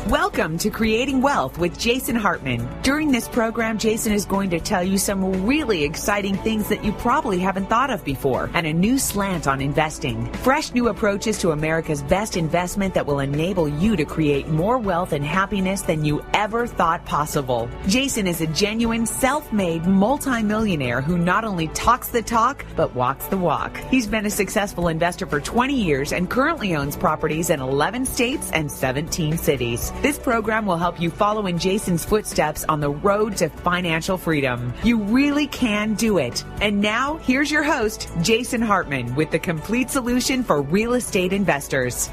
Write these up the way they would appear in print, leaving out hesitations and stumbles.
Welcome to Creating Wealth with Jason Hartman. During this program, Jason is going to tell you some really exciting things that you probably haven't thought of before and a new slant on investing. Fresh new approaches to America's best investment that will enable you to create more wealth and happiness than you ever thought possible. Jason is a genuine self-made multimillionaire who not only talks the talk, but walks the walk. He's been a successful investor for 20 years and currently owns properties in 11 states and 17 cities. This program will help you follow in Jason's footsteps on the road to financial freedom. You really can do it. And now, here's your host, Jason Hartman, with the complete solution for real estate investors.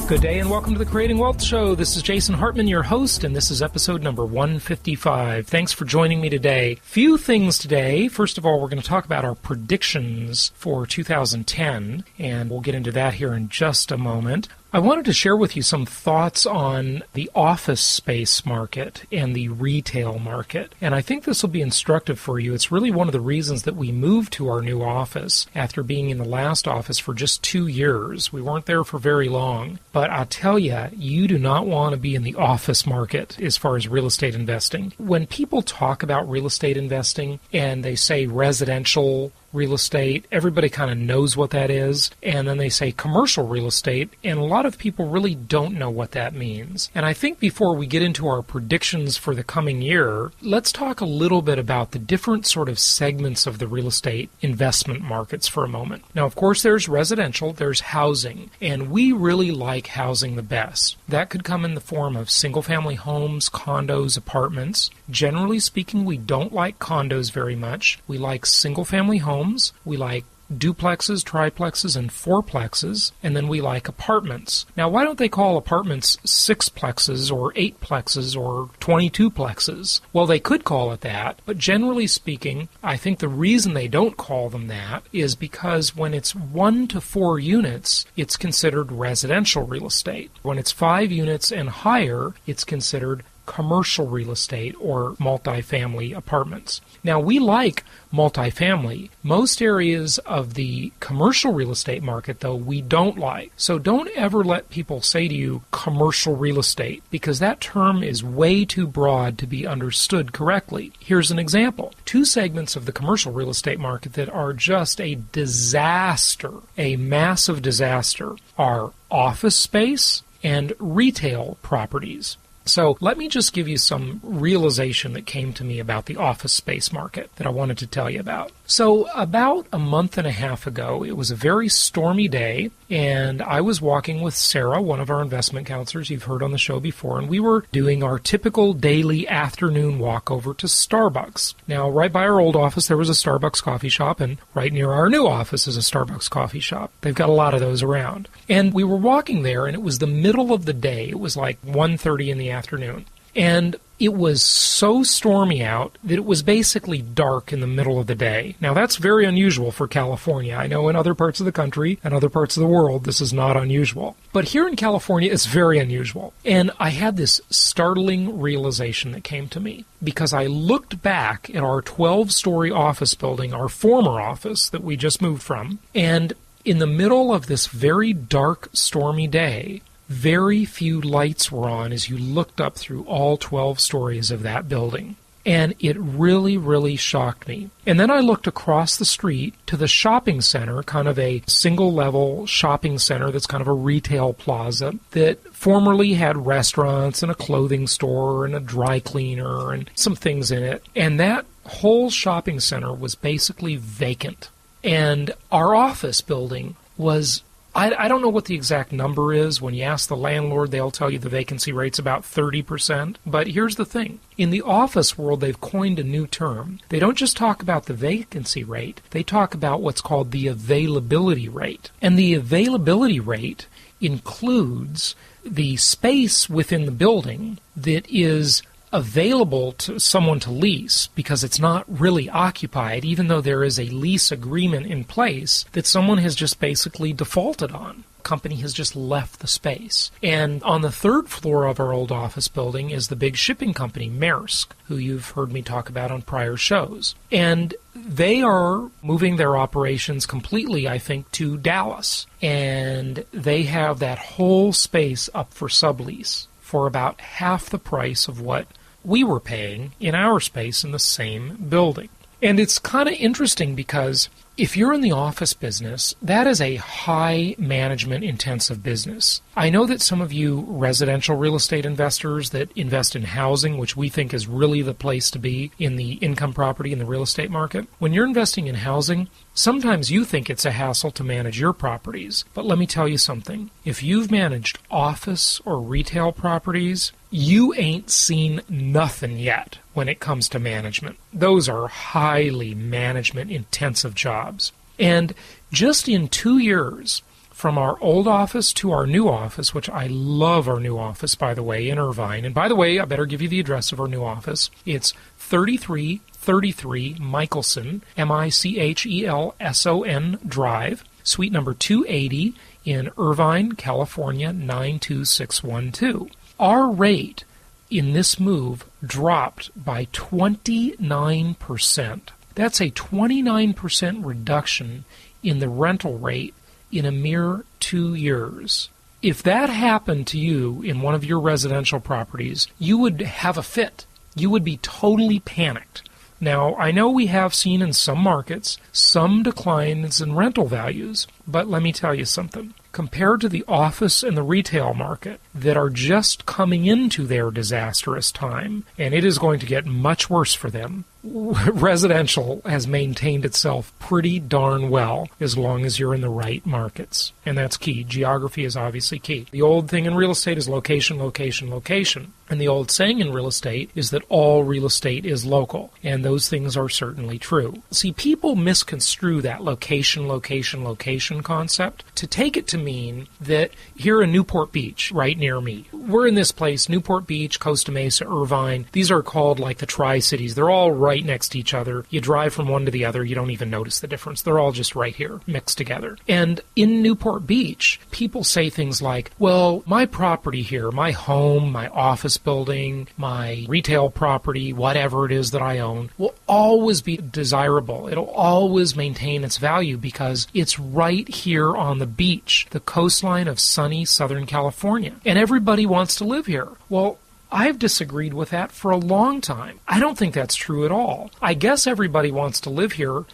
Good day and welcome to the Creating Wealth Show. This is Jason Hartman, your host, and this is episode number 155. Thanks for joining me today. Few things today. First of all, we're going to talk about our predictions for 2010, and we'll get into that here in just a moment. I wanted to share with you some thoughts on the office space market and the retail market, and I think this will be instructive for you. It's really one of the reasons that we moved to our new office after being in the last office for just 2 years. We weren't there for very long, but I'll tell you, you do not want to be in the office market as far as real estate investing. When people talk about real estate investing and they say residential real estate, everybody kind of knows what that is, and then they say commercial real estate, and a lot of people really don't know what that means. And I think before we get into our predictions for the coming year, let's talk a little bit about the different sort of segments of the real estate investment markets for a moment. Now, of course, there's residential, there's housing, and we really like housing the best. That could come in the form of single-family homes, condos, apartments. Generally speaking, we don't like condos very much. We like single-family homes. We like duplexes, triplexes, and fourplexes, and then we like apartments. Now, why don't they call apartments sixplexes or eightplexes or 22plexes? Well, they could call it that, but generally speaking, I think the reason they don't call them that is because when it's 1 to 4 units, it's considered residential real estate. When it's 5 units and higher, it's considered commercial real estate or multifamily apartments. Now, we like multifamily. Most areas of the commercial real estate market, though, we don't like. So don't ever let people say to you commercial real estate, because that term is way too broad to be understood correctly. Here's an example. 2 segments of the commercial real estate market that are just a disaster, a massive disaster, are office space and retail properties. So let me just give you some realization that came to me about the office space market that I wanted to tell you about. So about a month and a half ago, it was a very stormy day, and I was walking with Sarah, one of our investment counselors you've heard on the show before, and we were doing our typical daily afternoon walk over to Starbucks. Now, right by our old office, there was a Starbucks coffee shop, and right near our new office is a Starbucks coffee shop. They've got a lot of those around. And we were walking there, and it was the middle of the day. It was like 1:30 in the afternoon. And it was so stormy out that it was basically dark in the middle of the day. Now, that's very unusual for California. I know in other parts of the country and other parts of the world, this is not unusual. But here in California, it's very unusual. And I had this startling realization that came to me because I looked back at our 12-story office building, our former office that we just moved from, and in the middle of this very dark, stormy day, very few lights were on as you looked up through all 12 stories of that building. And it really, really shocked me. And then I looked across the street to the shopping center, kind of a single-level shopping center that's kind of a retail plaza that formerly had restaurants and a clothing store and a dry cleaner and some things in it. And that whole shopping center was basically vacant. And our office building was, I don't know what the exact number is. When you ask the landlord, they'll tell you the vacancy rate's about 30%. But here's the thing. In the office world, they've coined a new term. They don't just talk about the vacancy rate. They talk about what's called the availability rate. And the availability rate includes the space within the building that is available to someone to lease because it's not really occupied, even though there is a lease agreement in place that someone has just basically defaulted on. Company has just left the space. And on the 3rd floor of our old office building is the big shipping company, Maersk, who you've heard me talk about on prior shows. And They are moving their operations completely, I think, to Dallas. And they have that whole space up for sublease for about half the price of what we were paying in our space in the same building. And it's kind of interesting because if you're in the office business, that is a high management intensive business. I know that some of you residential real estate investors that invest in housing, which we think is really the place to be in the income property and the real estate market, when you're investing in housing, sometimes you think it's a hassle to manage your properties. But let me tell you something. If you've managed office or retail properties, you ain't seen nothing yet when it comes to management. Those are highly management-intensive jobs. And just in 2 years, from our old office to our new office, which I love our new office, by the way, in Irvine. And by the way, I better give you the address of our new office. It's 3333 Michaelson, Michaelson Drive, suite number 280 in Irvine, California, 92612. Our rate in this move dropped by 29%. That's a 29% reduction in the rental rate in a mere 2 years. If that happened to you in one of your residential properties, you would have a fit. You would be totally panicked. Now, I know we have seen in some markets some declines in rental values, but let me tell you something. Compared to the office and the retail market that are just coming into their disastrous time, and it is going to get much worse for them, residential has maintained itself pretty darn well as long as you're in the right markets. And that's key. Geography is obviously key. The old thing in real estate is location, location, location. And the old saying in real estate is that all real estate is local. And those things are certainly true. See, people misconstrue that location, location, location concept to take it to mean that here in Newport Beach, right near me, we're in this place, Newport Beach, Costa Mesa, Irvine. These are called like the Tri-Cities. They're all right next to each other. You drive from one to the other, you don't even notice the difference. They're all just right here, mixed together. And in Newport Beach, people say things like, well, my property here, my home, my office building, my retail property, whatever it is that I own, will always be desirable. It'll always maintain its value because it's right here on the beach, the coastline of sunny Southern California. And everybody wants to live here. Well, I've disagreed with that for a long time. I don't think that's true at all. I guess everybody wants to live here,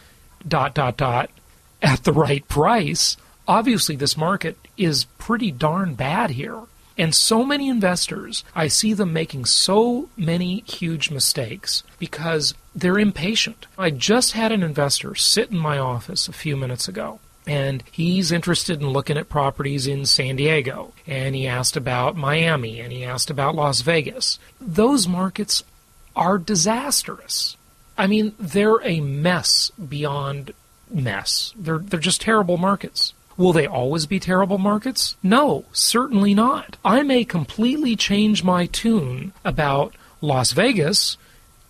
at the right price. Obviously, this market is pretty darn bad here. And so many investors, I see them making so many huge mistakes because they're impatient. I just had an investor sit in my office a few minutes ago. And he's interested in looking at properties in San Diego. And he asked about Miami, and he asked about Las Vegas. Those markets are disastrous. I mean, they're a mess beyond mess. They're just terrible markets. Will they always be terrible markets? No, certainly not. I may completely change my tune about Las Vegas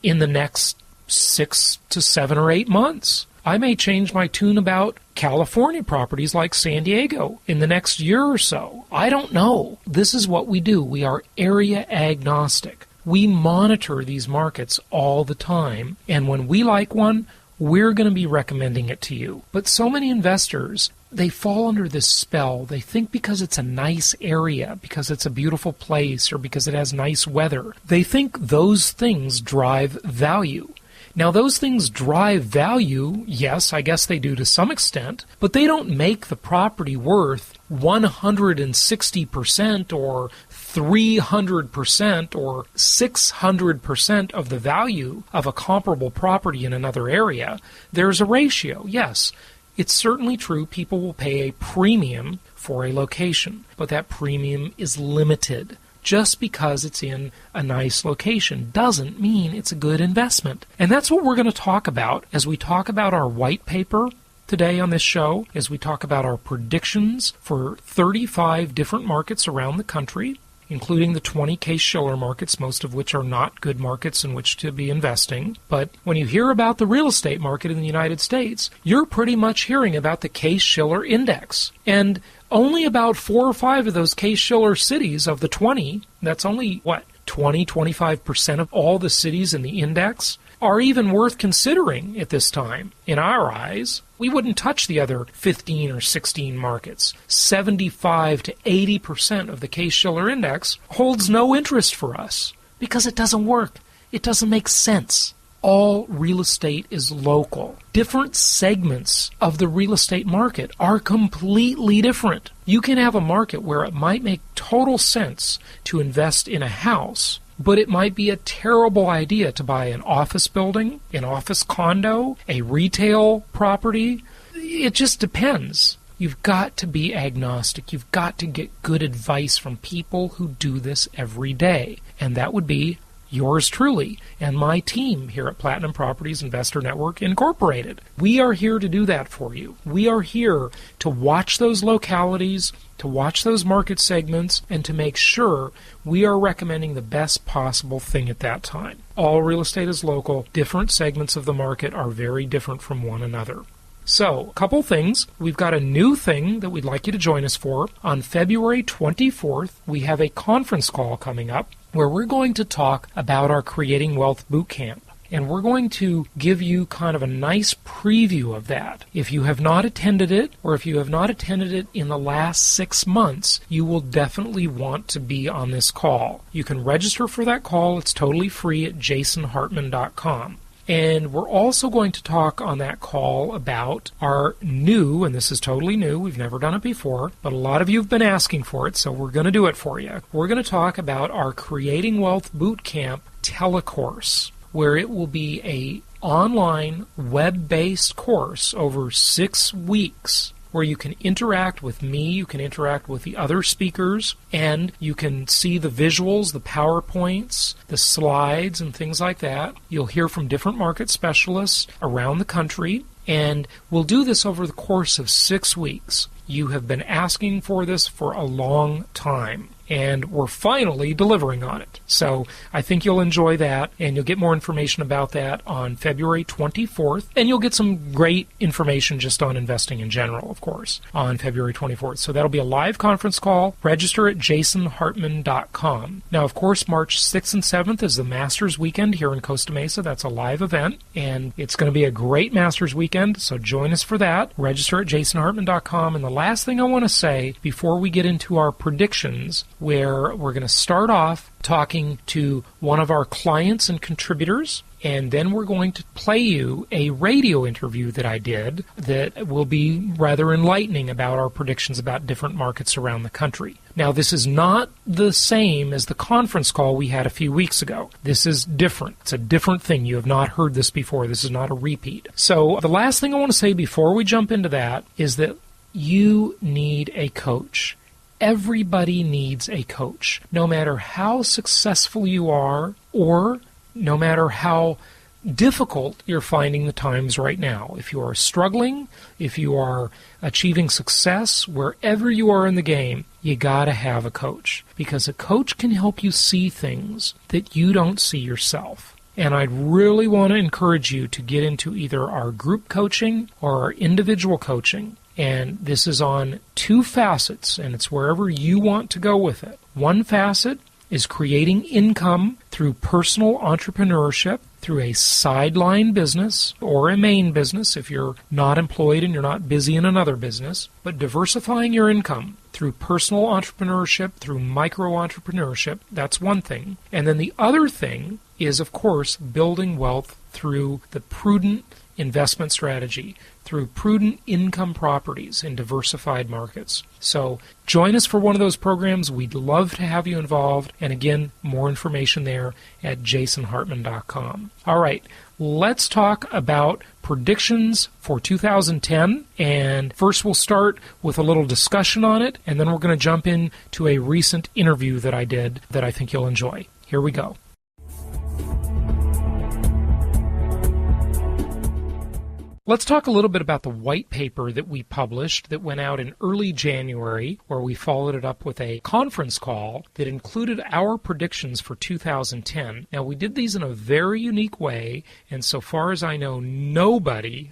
in the next 6 to 7 or 8 months. I may change my tune about California properties like San Diego in the next year or so. I don't know. This is what we do. We are area agnostic. We monitor these markets all the time, and when we like one, we're going to be recommending it to you. But so many investors, they fall under this spell. They think because it's a nice area, because it's a beautiful place, or because it has nice weather, they think those things drive value. Now, those things drive value, yes, I guess they do to some extent, but they don't make the property worth 160% or 300% or 600% of the value of a comparable property in another area. There's a ratio, yes. It's certainly true people will pay a premium for a location, but that premium is limited. Just because it's in a nice location doesn't mean it's a good investment. And that's what we're going to talk about as we talk about our white paper today on this show, as we talk about our predictions for 35 different markets around the country, including the 20 Case-Shiller markets, most of which are not good markets in which to be investing. But when you hear about the real estate market in the United States, you're pretty much hearing about the Case-Shiller Index. And only about 4 or 5 of those Case-Shiller cities of the 20, that's only, 20-25% of all the cities in the index are even worth considering at this time. In our eyes, we wouldn't touch the other 15 or 16 markets. 75 to 80% of the Case-Shiller Index holds no interest for us because it doesn't work. It doesn't make sense. All real estate is local. Different segments of the real estate market are completely different. You can have a market where it might make total sense to invest in a house, but it might be a terrible idea to buy an office building, an office condo, a retail property. It just depends. You've got to be agnostic. You've got to get good advice from people who do this every day. And that would be yours truly and my team here at Platinum Properties Investor Network Incorporated. We are here to do that for you. We are here to watch those localities, to watch those market segments, and to make sure we are recommending the best possible thing at that time. All real estate is local. Different segments of the market are very different from one another. So, a couple things. We've got a new thing that we'd like you to join us for. On February 24th, we have a conference call coming up where we're going to talk about our Creating Wealth Bootcamp. And we're going to give you kind of a nice preview of that. If you have not attended it, or if you have not attended it in the last 6 months, you will definitely want to be on this call. You can register for that call. It's totally free at jasonhartman.com. And we're also going to talk on that call about our new, and this is totally new, we've never done it before, but a lot of you have been asking for it, so we're going to do it for you. We're going to talk about our Creating Wealth Bootcamp telecourse, where it will be a online web-based course over 6 weeks, where you can interact with me, you can interact with the other speakers, and you can see the visuals, the PowerPoints, the slides, and things like that. You'll hear from different market specialists around the country, and we'll do this over the course of 6 weeks. You have been asking for this for a long time, and we're finally delivering on it. So I think you'll enjoy that, and you'll get more information about that on February 24th, and you'll get some great information just on investing in general, of course, on February 24th. So that'll be a live conference call. Register at jasonhartman.com. Now, of course, March 6th and 7th is the Masters Weekend here in Costa Mesa. That's a live event, and it's going to be a great Masters Weekend, so join us for that. Register at jasonhartman.com. And the last thing I want to say before we get into our predictions, where we're going to start off talking to one of our clients and contributors, and then we're going to play you a radio interview that I did that will be rather enlightening about our predictions about different markets around the country. Now, this is not the same as the conference call we had a few weeks ago. This is different. It's a different thing. You have not heard this before. This is not a repeat. So the last thing I want to say before we jump into that is that you need a coach. Everybody needs a coach, no matter how successful you are or no matter how difficult you're finding the times right now. If you are struggling, if you are achieving success, wherever you are in the game, you gotta have a coach, because a coach can help you see things that you don't see yourself. And I'd really want to encourage you to get into either our group coaching or our individual coaching. And this is on 2 facets, and it's wherever you want to go with it. One facet is creating income through personal entrepreneurship, through a sideline business or a main business if you're not employed and you're not busy in another business, but diversifying your income through personal entrepreneurship, through micro-entrepreneurship. That's one thing. And then the other thing is, of course, building wealth through the prudent investment strategy, through prudent income properties in diversified markets. So join us for one of those programs. We'd love to have you involved. And again, more information there at jasonhartman.com. All right, let's talk about predictions for 2010. And first we'll start with a little discussion on it, and then we're going to jump into a recent interview that I did that I think you'll enjoy. Here we go. Let's talk a little bit about the white paper that we published that went out in early January, where we followed it up with a conference call that included our predictions for 2010. Now, we did these in a very unique way, and so far as I know, nobody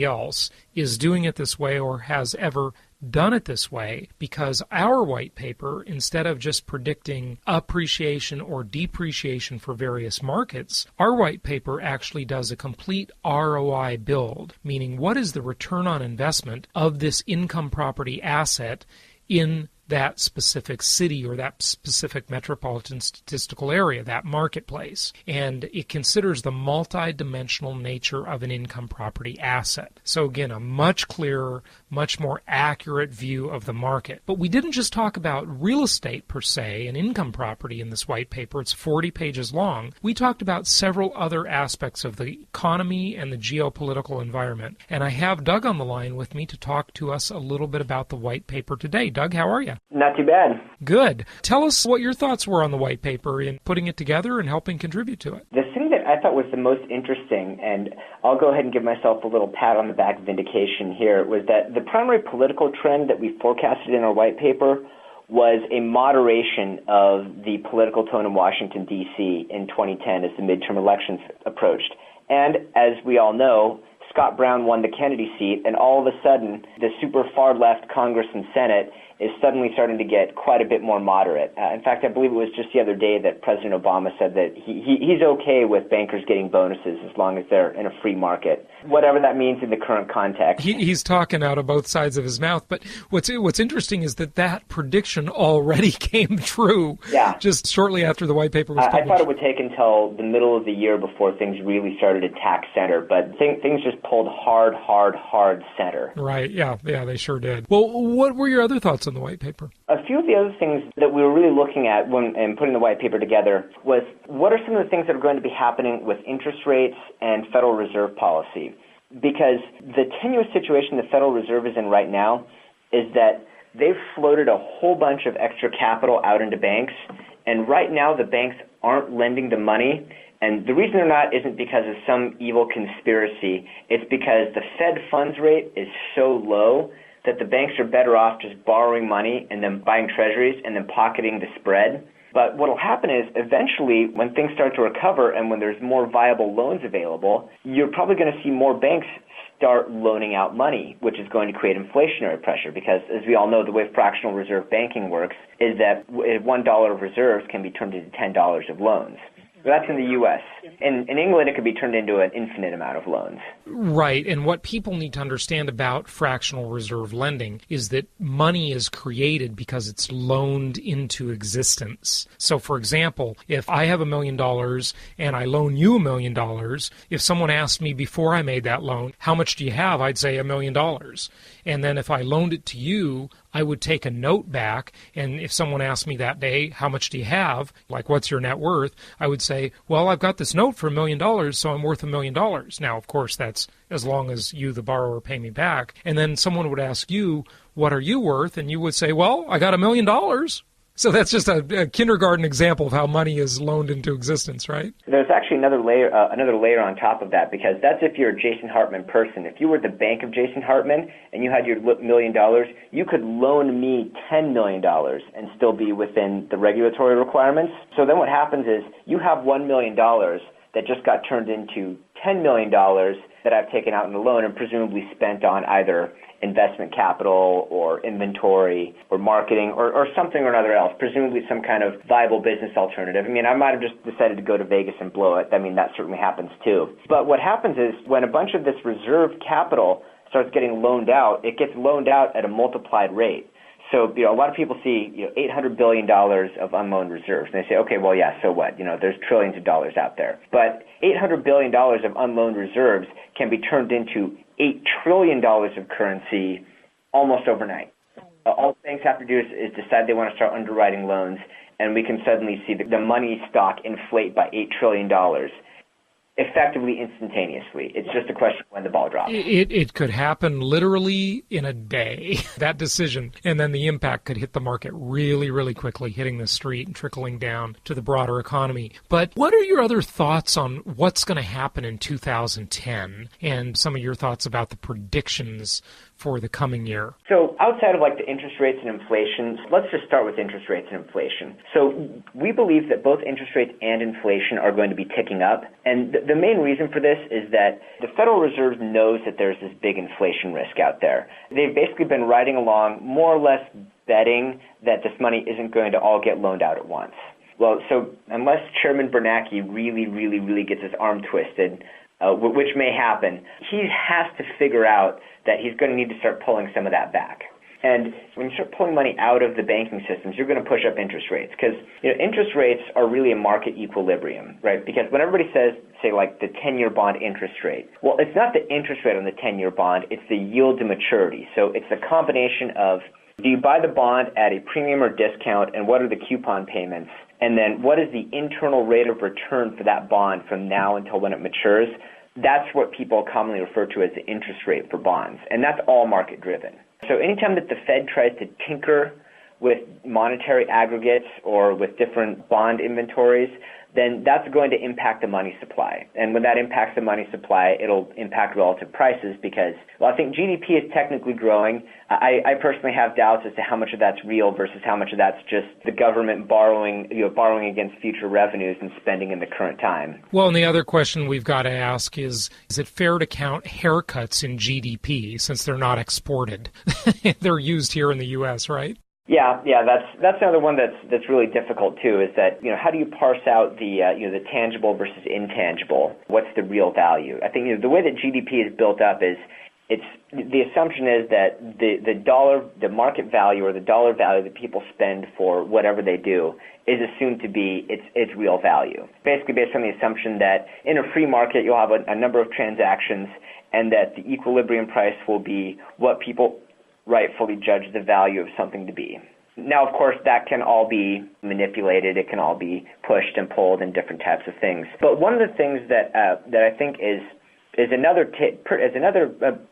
else is doing it this way or has ever done it this way because our white paper, instead of just predicting appreciation or depreciation for various markets, our white paper actually does a complete ROI build, meaning what is the return on investment of this income property asset in that specific city or that specific metropolitan statistical area, that marketplace. And it considers the multidimensional nature of an income property asset. So again, a much clearer, much more accurate view of the market. But we didn't just talk about real estate per se, an income property in this white paper. It's 40 pages long. We talked about several other aspects of the economy and the geopolitical environment. And I have Doug on the line with me to talk to us a little bit about the white paper today. Doug, how are you? Not too bad. Good. Tell us what your thoughts were on the white paper in putting it together and helping contribute to it. The thing that I thought was the most interesting, and I'll go ahead and give myself a little pat on the back vindication here, was that the primary political trend that we forecasted in our white paper was a moderation of the political tone in Washington, D.C. in 2010 as the midterm elections approached. And as we all know, Scott Brown won the Kennedy seat, and all of a sudden, the super far-left Congress and Senate is suddenly starting to get quite a bit more moderate. In fact, I believe it was just the other day that President Obama said that he's okay with bankers getting bonuses as long as they're in a free market, whatever that means in the current context. He's talking out of both sides of his mouth. But what's interesting is that prediction already came true just shortly after the white paper was published. I thought it would take until the middle of the year before things really started to tack center, but things just pulled hard center. Right, yeah, they sure did. Well, what were your other thoughts on the white paper? A few of the other things that we were really looking at and putting the white paper together was what are some of the things that are going to be happening with interest rates and Federal Reserve policy? Because the tenuous situation the Federal Reserve is in right now is that they've floated a whole bunch of extra capital out into banks, and right now the banks aren't lending the money. And the reason they're not isn't because of some evil conspiracy. It's because the Fed funds rate is so low that the banks are better off just borrowing money and then buying treasuries and then pocketing the spread. But what will happen is eventually when things start to recover and when there's more viable loans available, you're probably going to see more banks start loaning out money, which is going to create inflationary pressure because, as we all know, the way fractional reserve banking works is that $1 of reserves can be turned into $10 of loans. So that's in the U.S. In England, it could be turned into an infinite amount of loans. Right, and what people need to understand about fractional reserve lending is that money is created because it's loaned into existence. So, for example, if I have $1 million and I loan you $1 million, if someone asked me before I made that loan, how much do you have? I'd say $1 million. And then if I loaned it to you, I would take a note back, and if someone asked me that day, how much do you have, like what's your net worth, I would say, well, I've got this note for $1 million, so I'm worth $1 million. Now, of course, that's as long as you, the borrower, pay me back. And then someone would ask you, what are you worth? And you would say, well, I got $1 million. So that's just a kindergarten example of how money is loaned into existence, right? There's actually another layer on top of that, because that's if you're a Jason Hartman person. If you were the bank of Jason Hartman and you had your $1 million, you could loan me $10 million and still be within the regulatory requirements. So then what happens is you have $1 million that just got turned into $10 million that I've taken out in the loan and presumably spent on either investment capital or inventory or marketing or something or another else, presumably some kind of viable business alternative. I mean, I might have just decided to go to Vegas and blow it. I mean, that certainly happens too. But what happens is when a bunch of this reserve capital starts getting loaned out, it gets loaned out at a multiplied rate. So, a lot of people see, $800 billion of unloaned reserves, and they say, okay, well, yeah, so what? There's trillions of dollars out there. But $800 billion of unloaned reserves can be turned into $8 trillion of currency almost overnight. All banks have to do is decide they want to start underwriting loans, and we can suddenly see the money stock inflate by $8 trillion. Effectively instantaneously. It's just a question of when the ball drops. It could happen literally in a day, that decision, and then the impact could hit the market really, really quickly, hitting the street and trickling down to the broader economy. But what are your other thoughts on what's going to happen in 2010 and some of your thoughts about the predictions for the coming year? So outside of like the interest rates and inflation, let's just start with interest rates and inflation. So we believe that both interest rates and inflation are going to be ticking up. And the main reason for this is that the Federal Reserve knows that there's this big inflation risk out there. They've basically been riding along, more or less betting that this money isn't going to all get loaned out at once. Well, so unless Chairman Bernanke really gets his arm twisted, which may happen, he has to figure out that he's going to need to start pulling some of that back. And when you start pulling money out of the banking systems, you're going to push up interest rates because interest rates are really a market equilibrium, right? Because when everybody says, say, like the 10-year bond interest rate, well, it's not the interest rate on the 10-year bond, it's the yield to maturity. So it's a combination of do you buy the bond at a premium or discount, and what are the coupon payments? And then what is the internal rate of return for that bond from now until when it matures? That's what people commonly refer to as the interest rate for bonds, and that's all market-driven. So anytime that the Fed tries to tinker with monetary aggregates or with different bond inventories, then that's going to impact the money supply. And when that impacts the money supply, it'll impact relative prices because, well, I think GDP is technically growing. I personally have doubts as to how much of that's real versus how much of that's just the government borrowing against future revenues and spending in the current time. Well, and the other question we've got to ask is it fair to count haircuts in GDP since they're not exported? They're used here in the U.S., right? Yeah, that's another one that's really difficult too. Is that how do you parse out the tangible versus intangible? What's the real value? I think the way that GDP is built up is the assumption is that the market value or the dollar value that people spend for whatever they do is assumed to be its real value. Basically, based on the assumption that in a free market you'll have a number of transactions and that the equilibrium price will be what people rightfully judge the value of something to be. Now, of course, that can all be manipulated. It can all be pushed and pulled in different types of things. But one of the things that I think is another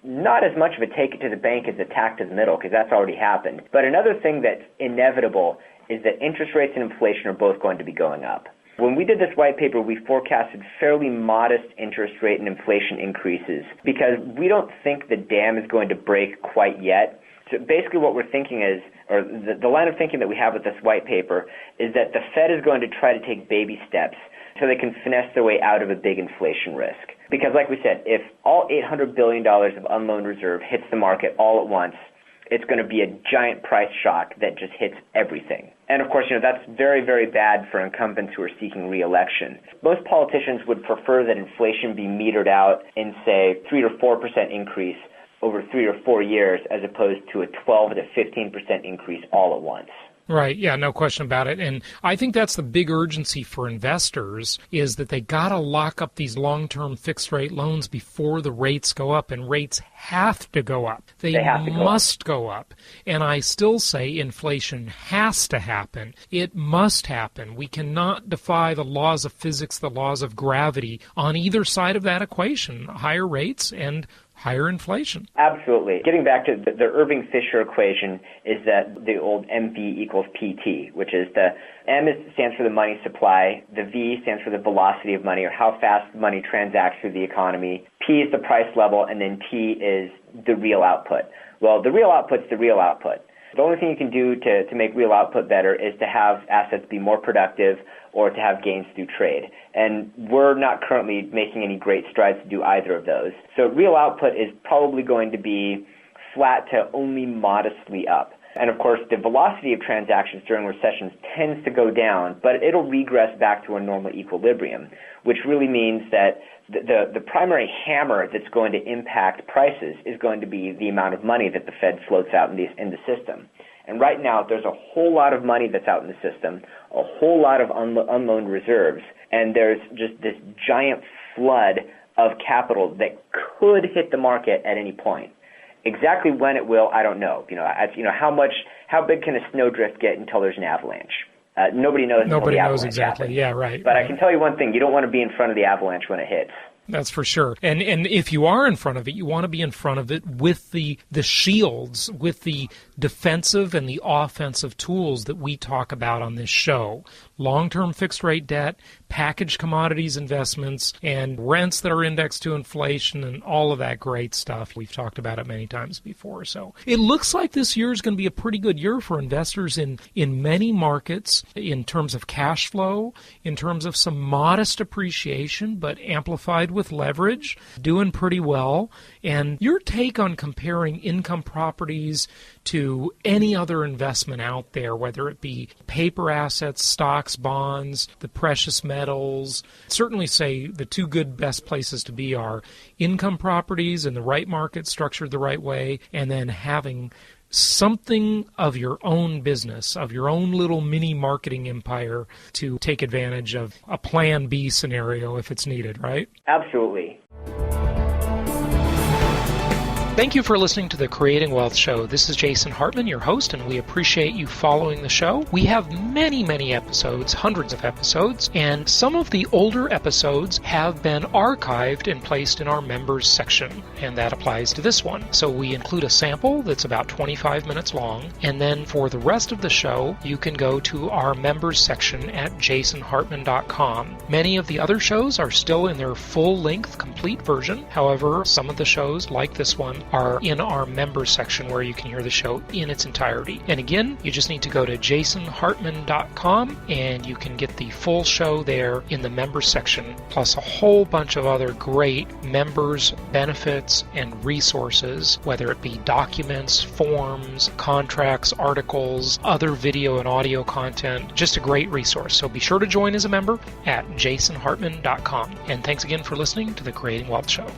not as much of a take it to the bank as a tack to the middle, because that's already happened. But another thing that's inevitable is that interest rates and inflation are both going to be going up. When we did this white paper, we forecasted fairly modest interest rate and inflation increases because we don't think the dam is going to break quite yet. So basically what we're thinking is, or the line of thinking that we have with this white paper, is that the Fed is going to try to take baby steps so they can finesse their way out of a big inflation risk. Because like we said, if all $800 billion of unloaned reserve hits the market all at once, it's going to be a giant price shock that just hits everything. And of course, that's very, very bad for incumbents who are seeking re-election. Most politicians would prefer that inflation be metered out in, say, 3 or 4% increase over 3 or 4 years as opposed to a 12 to 15% increase all at once. Right. Yeah, no question about it. And I think that's the big urgency for investors is that they got to lock up these long-term fixed-rate loans before the rates go up, and rates have to go up. They must go up. And I still say inflation has to happen. It must happen. We cannot defy the laws of physics, the laws of gravity on either side of that equation, higher rates and higher inflation. Absolutely. Getting back to the Irving Fisher equation is that the old MV equals PT, which is the M stands for the money supply, the V stands for the velocity of money or how fast money transacts through the economy, P is the price level, and then T is the real output. Well, the real output's the real output. The only thing you can do to make real output better is to have assets be more productive or to have gains through trade. And we're not currently making any great strides to do either of those. So real output is probably going to be flat to only modestly up. And of course, the velocity of transactions during recessions tends to go down, but it'll regress back to a normal equilibrium, which really means that the primary hammer that's going to impact prices is going to be the amount of money that the Fed floats out in the system. And right now, there's a whole lot of money that's out in the system, a whole lot of unloaned reserves, and there's just this giant flood of capital that could hit the market at any point. Exactly when it will, I don't know. How big can a snowdrift get until there's an avalanche? Nobody knows. Nobody knows exactly. Happens. Yeah, right. But I can tell you one thing: you don't want to be in front of the avalanche when it hits. That's for sure. And if you are in front of it, you want to be in front of it with the shields, with the defensive and the offensive tools that we talk about on this show. Long-term fixed-rate debt, packaged commodities investments, and rents that are indexed to inflation, and all of that great stuff. We've talked about it many times before. So it looks like this year is going to be a pretty good year for investors in many markets in terms of cash flow, in terms of some modest appreciation, but amplified with leverage, doing pretty well. And your take on comparing income properties to any other investment out there, whether it be paper assets, stocks, bonds, the precious metals, certainly say the two good best places to be are income properties in the right market, structured the right way, and then having something of your own business, of your own little mini marketing empire to take advantage of a plan B scenario if it's needed, right? Absolutely. Thank you for listening to the Creating Wealth Show. This is Jason Hartman, your host, and we appreciate you following the show. We have many, many episodes, hundreds of episodes, and some of the older episodes have been archived and placed in our members section, and that applies to this one. So we include a sample that's about 25 minutes long, and then for the rest of the show, you can go to our members section at jasonhartman.com. Many of the other shows are still in their full-length, complete version. However, some of the shows, like this one, are in our members section where you can hear the show in its entirety. And again, you just need to go to jasonhartman.com and you can get the full show there in the members section, plus a whole bunch of other great members benefits and resources, whether it be documents, forms, contracts, articles, other video and audio content. Just a great resource. So be sure to join as a member at jasonhartman.com. And thanks again for listening to the Creating Wealth Show.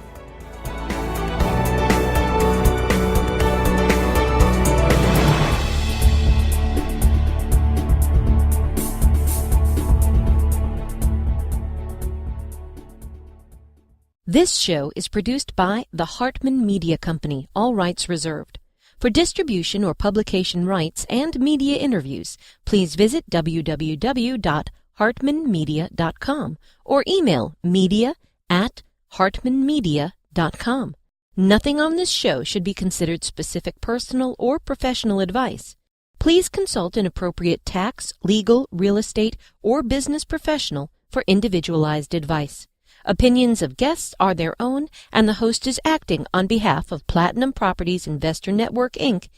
This show is produced by the Hartman Media Company, all rights reserved. For distribution or publication rights and media interviews, please visit www.hartmanmedia.com or email media@hartmanmedia.com. Nothing on this show should be considered specific personal or professional advice. Please consult an appropriate tax, legal, real estate, or business professional for individualized advice. Opinions of guests are their own, and the host is acting on behalf of Platinum Properties Investor Network, Inc.,